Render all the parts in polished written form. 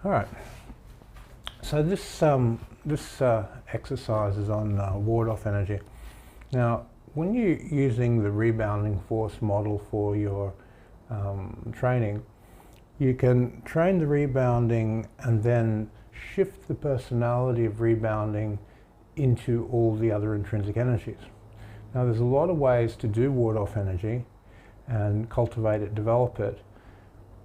All right. So this exercise is on ward-off energy. Now, when you're using the rebounding force model for your training, you can train the rebounding and then shift the personality of rebounding into all the other intrinsic energies. Now, there's a lot of ways to do ward-off energy and cultivate it, develop it.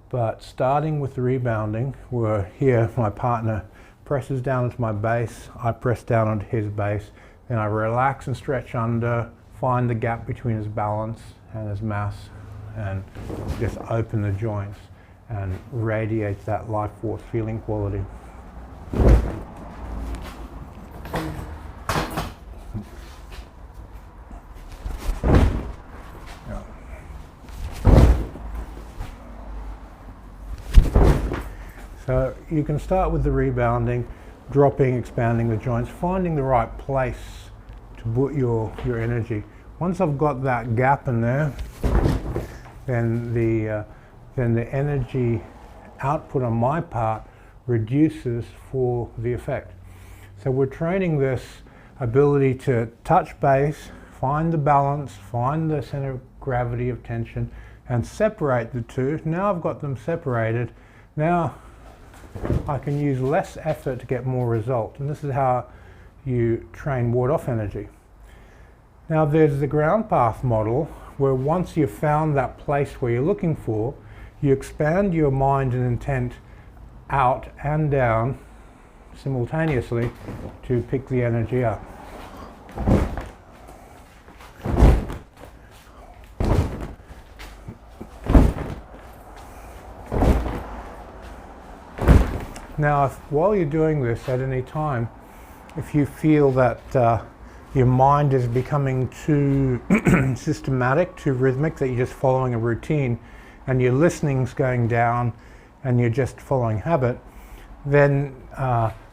But starting with the rebounding, where here my partner presses down into my base, I press down onto his base, then I relax and stretch under, find the gap between his balance and his mass, and just open the joints and radiate that life force feeling quality. So you can start with the rebounding, dropping, expanding the joints, finding the right place to put your energy. Once I've got that gap in there, then the energy output on my part reduces for the effect. So we're training this ability to touch base, find the balance, find the center of gravity of tension, and separate the two. Now I've got them separated. Now I can use less effort to get more result, and this is how you train ward-off energy. Now there's the ground path model, where once you've found that place where you're looking for, you expand your mind and intent out and down simultaneously to pick the energy up. Now, while you're doing this at any time, if you feel that your mind is becoming too systematic, too rhythmic, that you're just following a routine and your listening's going down and you're just following habit, then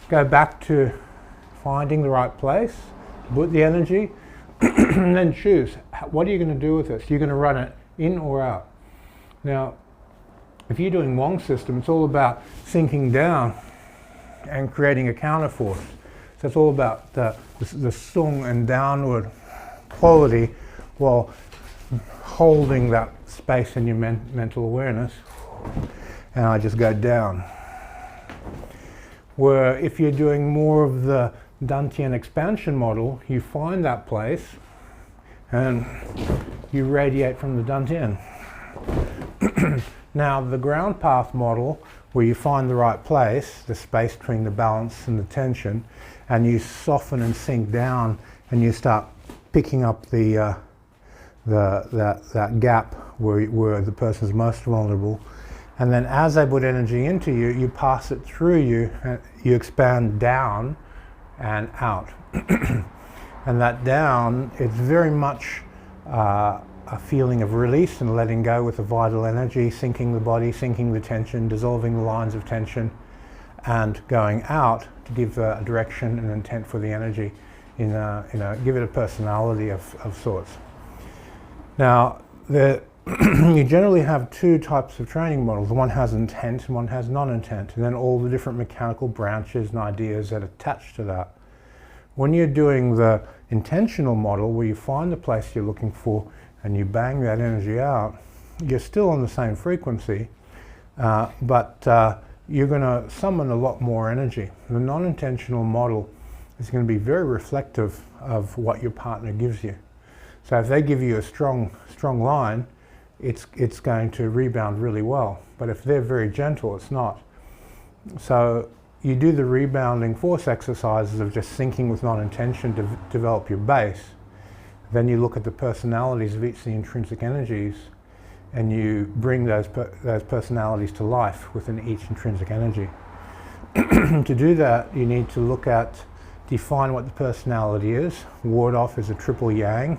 go back to finding the right place, put the energy, and then choose. What are you going to do with this? You're going to run it in or out. Now, if you're doing Wong system, it's all about sinking down and creating a counter force. So it's all about the sung and downward quality while holding that space in your mental awareness. And I just go down. Where if you're doing more of the Dantian expansion model, you find that place and you radiate from the Dantian. Now, the ground path model, where you find the right place, the space between the balance and the tension, and you soften and sink down, and you start picking up that gap where the person is most vulnerable. And then as they put energy into you, you pass it through you, and you expand down and out. And that down, it's very much a feeling of release and letting go with the vital energy, sinking the body, sinking the tension, dissolving the lines of tension, and going out to give a direction and intent for the energy, give it a personality of sorts. Now, you generally have two types of training models. One has intent and one has non-intent, and then all the different mechanical branches and ideas that attach to that. When you're doing the intentional model, where you find the place you're looking for and you bang that energy out, you're still on the same frequency, but you're going to summon a lot more energy. The non-intentional model is going to be very reflective of what your partner gives you. So if they give you a strong line, it's going to rebound really well. But if they're very gentle, it's not. So you do the rebounding force exercises of just sinking with non-intention to develop your base. Then you look at the personalities of each of the intrinsic energies, and you bring those personalities to life within each intrinsic energy. To do that, you need to define what the personality is. Ward off is a triple yang.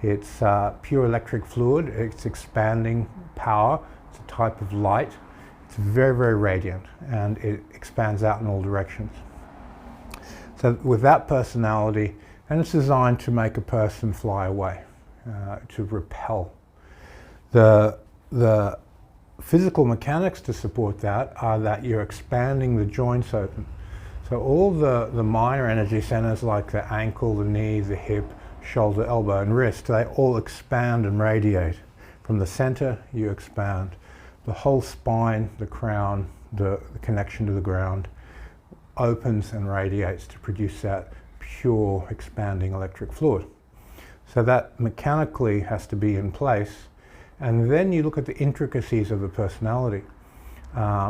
It's pure electric fluid. It's expanding power. It's a type of light. It's very, very radiant, and it expands out in all directions. So with that personality, and it's designed to make a person fly away, to repel. The physical mechanics to support that are that you're expanding the joints open. So all the minor energy centers like the ankle, the knee, the hip, shoulder, elbow and wrist, they all expand and radiate. From the center you expand. The whole spine, the crown, the connection to the ground opens and radiates to produce that pure expanding electric fluid. So that mechanically has to be in place. And then you look at the intricacies of the personality.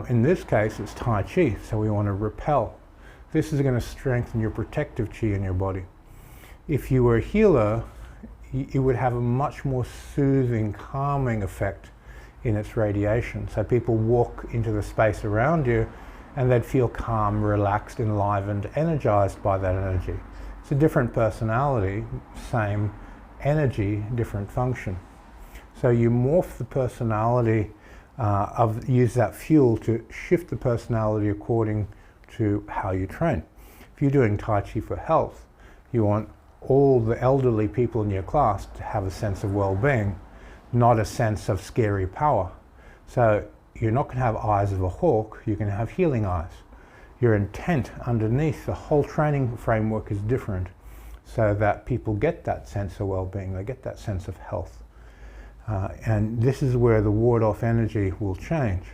In this case, it's Tai Chi, so we want to repel. This is going to strengthen your protective chi in your body. If you were a healer, it would have a much more soothing, calming effect in its radiation. So people walk into the space around you and they'd feel calm, relaxed, enlivened, energized by that energy. It's a different personality, same energy, different function. So you morph the personality, use that fuel to shift the personality according to how you train. If you're doing Tai Chi for health, you want all the elderly people in your class to have a sense of well-being, not a sense of scary power. So you're not going to have eyes of a hawk, you're going to have healing eyes. Your intent underneath the whole training framework is different, so that people get that sense of well-being, they get that sense of health. And this is where the ward-off energy will change.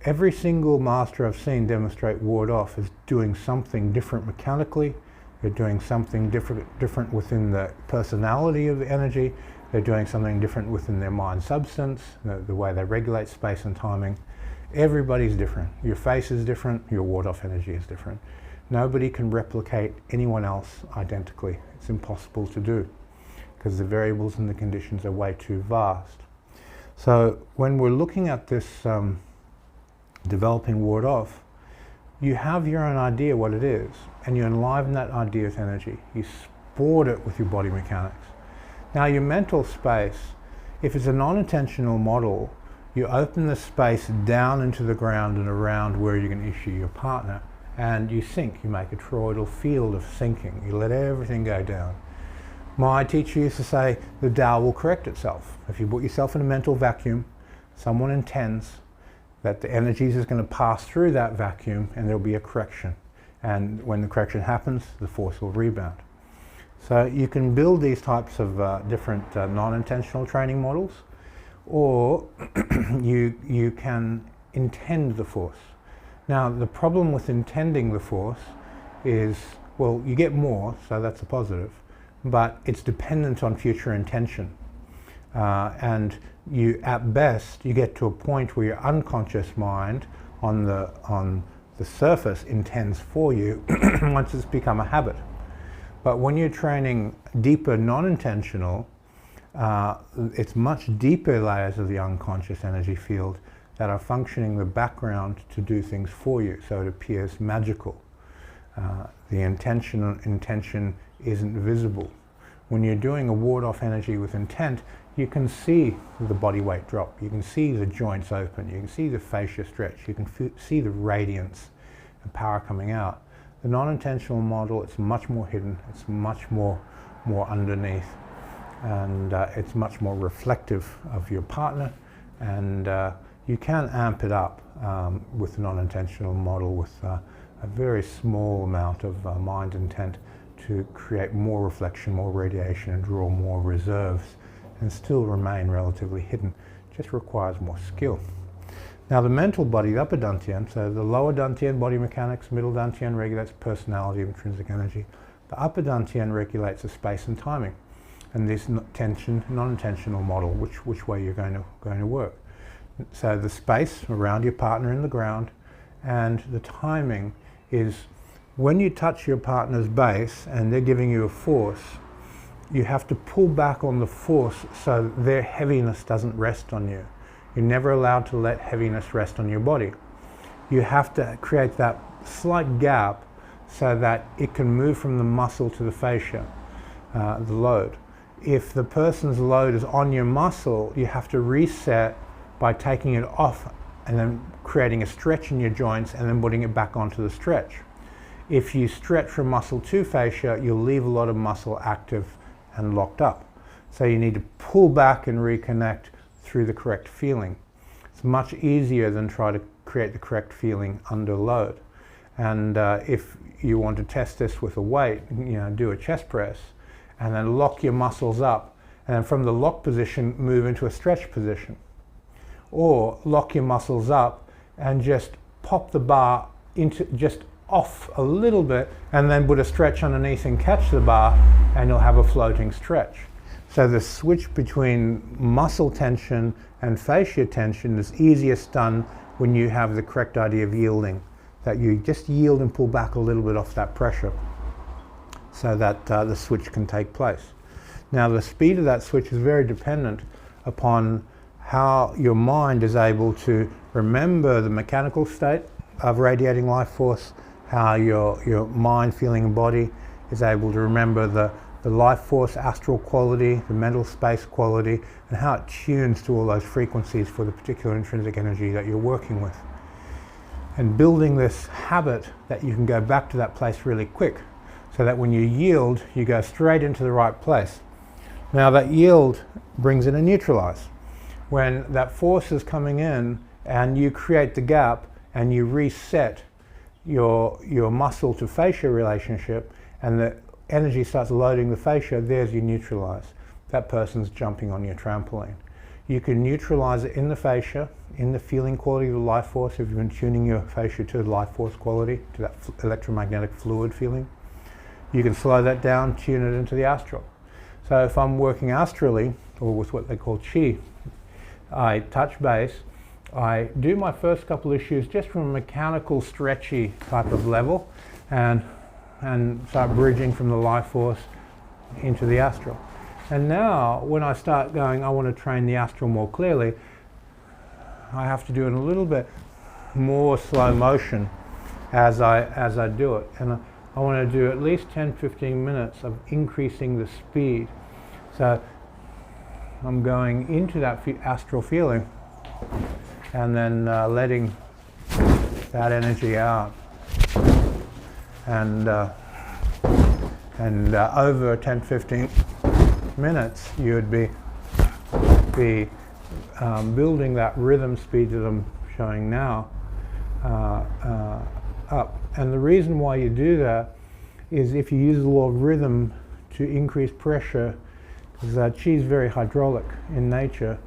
Every single master I've seen demonstrate ward-off is doing something different mechanically. They're doing something different within the personality of the energy. They're doing something different within their mind substance, the way they regulate space and timing. Everybody's different. Your face is different, your ward-off energy is different. Nobody can replicate anyone else identically. It's impossible to do, because the variables and the conditions are way too vast. So when we're looking at this developing ward-off, you have your own idea what it is, and you enliven that idea with energy. You sport it with your body mechanics. Now your mental space, if it's a non-intentional model, you open the space down into the ground and around where you're going to issue your partner, and you sink. You make a toroidal field of sinking. You let everything go down. My teacher used to say, the Tao will correct itself. If you put yourself in a mental vacuum, someone intends that the energies is going to pass through that vacuum and there'll be a correction. And when the correction happens, the force will rebound. So you can build these types of different non-intentional training models, or you can intend the force. Now the problem with intending the force is, well, you get more, so that's a positive, but it's dependent on future intention. And you, at best, you get to a point where your unconscious mind on the surface intends for you once it's become a habit. But when you're training deeper non-intentional, it's much deeper layers of the unconscious energy field that are functioning in the background to do things for you, so it appears magical. The intention isn't visible. When you're doing a ward-off energy with intent, you can see the body weight drop, you can see the joints open, you can see the fascia stretch, you can see the radiance and power coming out. The non-intentional model, it's much more hidden, it's much more underneath, and it's much more reflective of your partner, and you can amp it up with the non-intentional model with a very small amount of mind intent to create more reflection, more radiation, and draw more reserves, and still remain relatively hidden. It just requires more skill. Now the mental body, the upper dantian, so the lower dantian, body mechanics, middle dantian regulates personality of intrinsic energy. The upper dantian regulates the space and timing, and this non-intentional model, which way you're going to work. So the space around your partner in the ground, and the timing is when you touch your partner's base and they're giving you a force, you have to pull back on the force so their heaviness doesn't rest on you. You're never allowed to let heaviness rest on your body. You have to create that slight gap so that it can move from the muscle to the fascia, the load. If the person's load is on your muscle, you have to reset by taking it off and then creating a stretch in your joints and then putting it back onto the stretch. If you stretch from muscle to fascia, you'll leave a lot of muscle active and locked up. So you need to pull back and reconnect through the correct feeling. It's much easier than try to create the correct feeling under load. And if you want to test this with a weight, do a chest press and then lock your muscles up, and then from the lock position move into a stretch position. Or lock your muscles up and just pop the bar into just off a little bit, and then put a stretch underneath and catch the bar, and you'll have a floating stretch. So the switch between muscle tension and fascia tension is easiest done when you have the correct idea of yielding, that you just yield and pull back a little bit off that pressure so that the switch can take place. Now the speed of that switch is very dependent upon how your mind is able to remember the mechanical state of radiating life force, how your mind, feeling and body is able to remember the life force astral quality, the mental space quality, and how it tunes to all those frequencies for the particular intrinsic energy that you're working with. And building this habit that you can go back to that place really quick, so that when you yield, you go straight into the right place. Now that yield brings in a neutralize. When that force is coming in and you create the gap and you reset your muscle to fascia relationship, and the energy starts loading the fascia, there's your neutralize. That person's jumping on your trampoline. You can neutralize it in the fascia, in the feeling quality of the life force, if you've been tuning your fascia to the life force quality, to that electromagnetic fluid feeling. You can slow that down, tune it into the astral. So if I'm working astrally, or with what they call Chi, I touch base, I do my first couple issues just from a mechanical, stretchy type of level, and start bridging from the life force into the astral. And now, when I start going, I want to train the astral more clearly, I have to do it in a little bit more slow motion as I do it. And I want to do at least 10-15 minutes of increasing the speed. So I'm going into that astral feeling and then letting that energy out. And over 10-15 minutes, you would be building that rhythm speed that I'm showing now up. And the reason why you do that is if you use the law of rhythm to increase pressure, because Chi is very hydraulic in nature.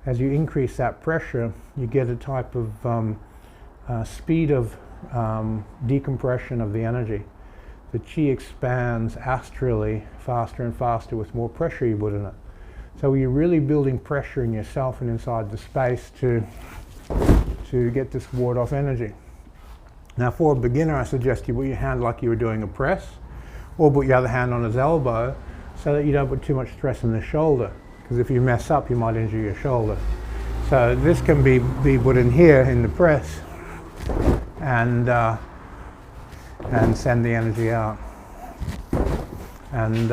As you increase that pressure, you get a type of speed of decompression of the energy. The Chi expands astrally faster and faster with more pressure you put in it. So you're really building pressure in yourself and inside the space to get this ward-off energy. Now for a beginner, I suggest you put your hand like you were doing a press, or put your other hand on his elbow so that you don't put too much stress on the shoulder, because if you mess up, you might injure your shoulder. So this can be put in here in the press and send the energy out. And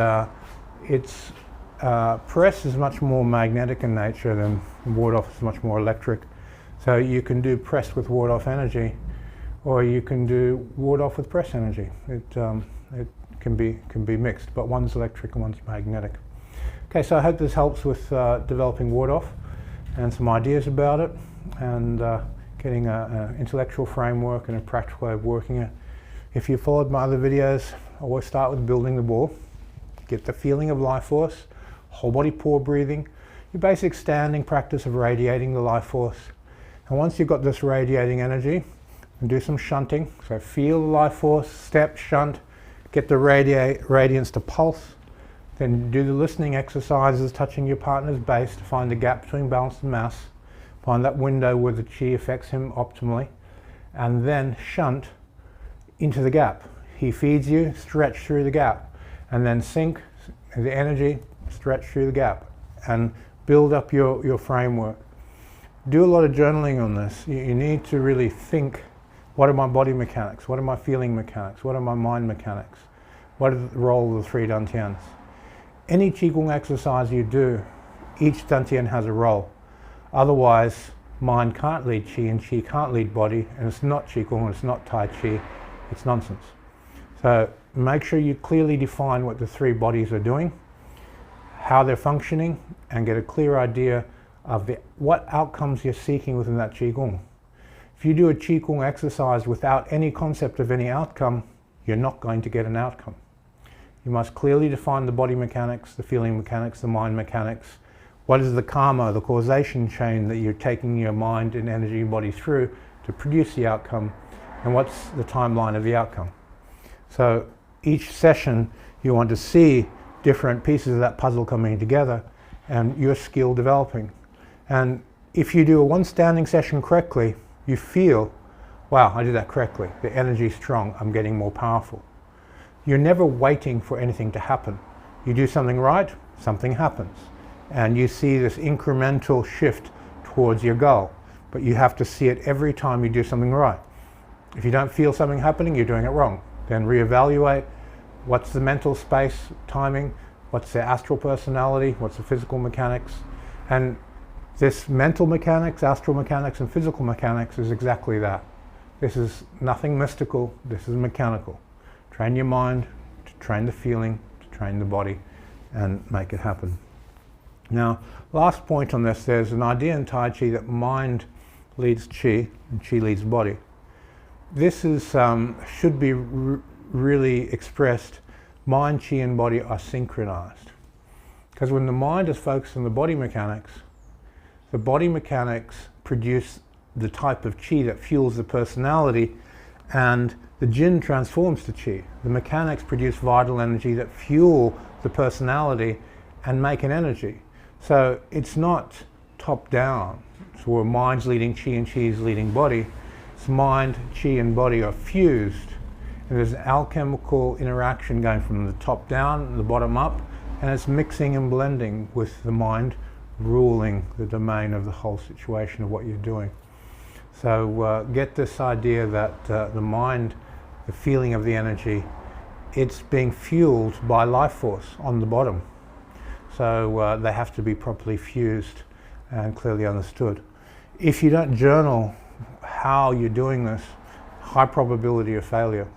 press is much more magnetic in nature than ward-off is much more electric. So you can do press with ward-off energy, or you can do ward-off with press energy. It can be mixed, but one's electric and one's magnetic. Okay, so I hope this helps with developing ward-off and some ideas about it, and getting an intellectual framework and a practical way of working it. If you followed my other videos, I always start with building the ball, get the feeling of life force, whole body pore breathing, your basic standing practice of radiating the life force. And once you've got this radiating energy, and do some shunting. So feel the life force, step, shunt, get the radiance to pulse. Then do the listening exercises, touching your partner's base to find the gap between balance and mass. Find that window where the Chi affects him optimally. And then shunt into the gap. He feeds you, stretch through the gap. And then sink the energy, stretch through the gap. And build up your framework. Do a lot of journaling on this. You need to really think, what are my body mechanics? What are my feeling mechanics? What are my mind mechanics? What is the role of the three dantians? Any Qigong exercise you do, each dantian has a role. Otherwise, mind can't lead Qi and Qi can't lead body, and it's not Qigong, it's not Tai Chi, it's nonsense. So make sure you clearly define what the three bodies are doing, how they're functioning, and get a clear idea of what outcomes you're seeking within that Qigong. If you do a Qigong exercise without any concept of any outcome, you're not going to get an outcome. You must clearly define the body mechanics, the feeling mechanics, the mind mechanics. What is the karma, the causation chain that you're taking your mind and energy and body through to produce the outcome, and what's the timeline of the outcome. So each session you want to see different pieces of that puzzle coming together and your skill developing. And if you do a one standing session correctly, you feel, wow, I did that correctly. The energy is strong, I'm getting more powerful. You're never waiting for anything to happen. You do something right, something happens. And you see this incremental shift towards your goal. But you have to see it every time you do something right. If you don't feel something happening, you're doing it wrong. Then reevaluate. What's the mental space timing? What's the astral personality? What's the physical mechanics? And this mental mechanics, astral mechanics, and physical mechanics is exactly that. This is nothing mystical, this is mechanical. Train your mind to train the feeling, to train the body, and make it happen. Now, last point on this, there's an idea in Tai Chi that mind leads Qi, and Qi leads body. This is should be really expressed. Mind, Qi, and body are synchronized. Because when the mind is focused on the body mechanics produce the type of Qi that fuels the personality, and the Jin transforms to Qi. The mechanics produce vital energy that fuel the personality and make an energy. So it's not top down, so where mind's leading Qi and Qi is leading body. It's mind, Qi, and body are fused. And there's an alchemical interaction going from the top down and the bottom up, and it's mixing and blending with the mind ruling the domain of the whole situation of what you're doing. So get this idea that the mind, the feeling of the energy, it's being fueled by life force on the bottom. So they have to be properly fused and clearly understood. If you don't journal how you're doing this, high probability of failure.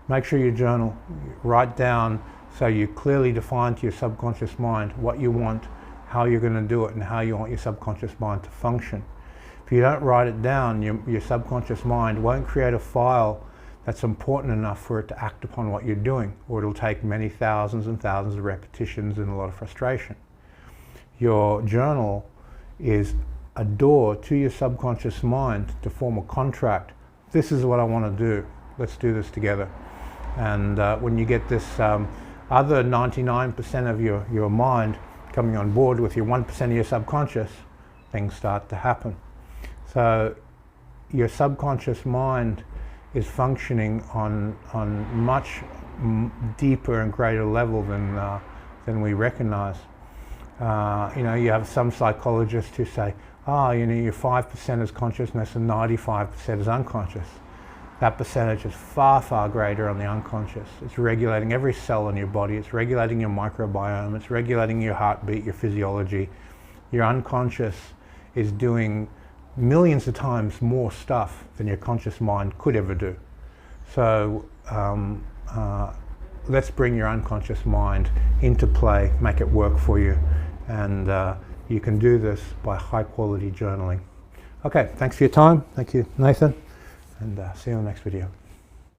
Make sure you journal, write down so you clearly define to your subconscious mind what you want, how you're going to do it, and how you want your subconscious mind to function. If you don't write it down, your subconscious mind won't create a file that's important enough for it to act upon what you're doing, or it'll take many thousands and thousands of repetitions and a lot of frustration. Your journal is a door to your subconscious mind to form a contract. This is what I want to do. Let's do this together. And when you get this other 99% of your mind coming on board with your 1% of your subconscious, things start to happen. So your subconscious mind is functioning on much deeper and greater level than we recognize. You have some psychologists who say, your 5% is consciousness and 95% is unconscious. That percentage is far, far greater on the unconscious. It's regulating every cell in your body. It's regulating your microbiome. It's regulating your heartbeat, your physiology. Your unconscious is doing millions of times more stuff than your conscious mind could ever do. So let's bring your unconscious mind into play, make it work for you, and you can do this by high quality journaling. Okay, thanks for your time. Thank you, Nathan, and see you in the next video.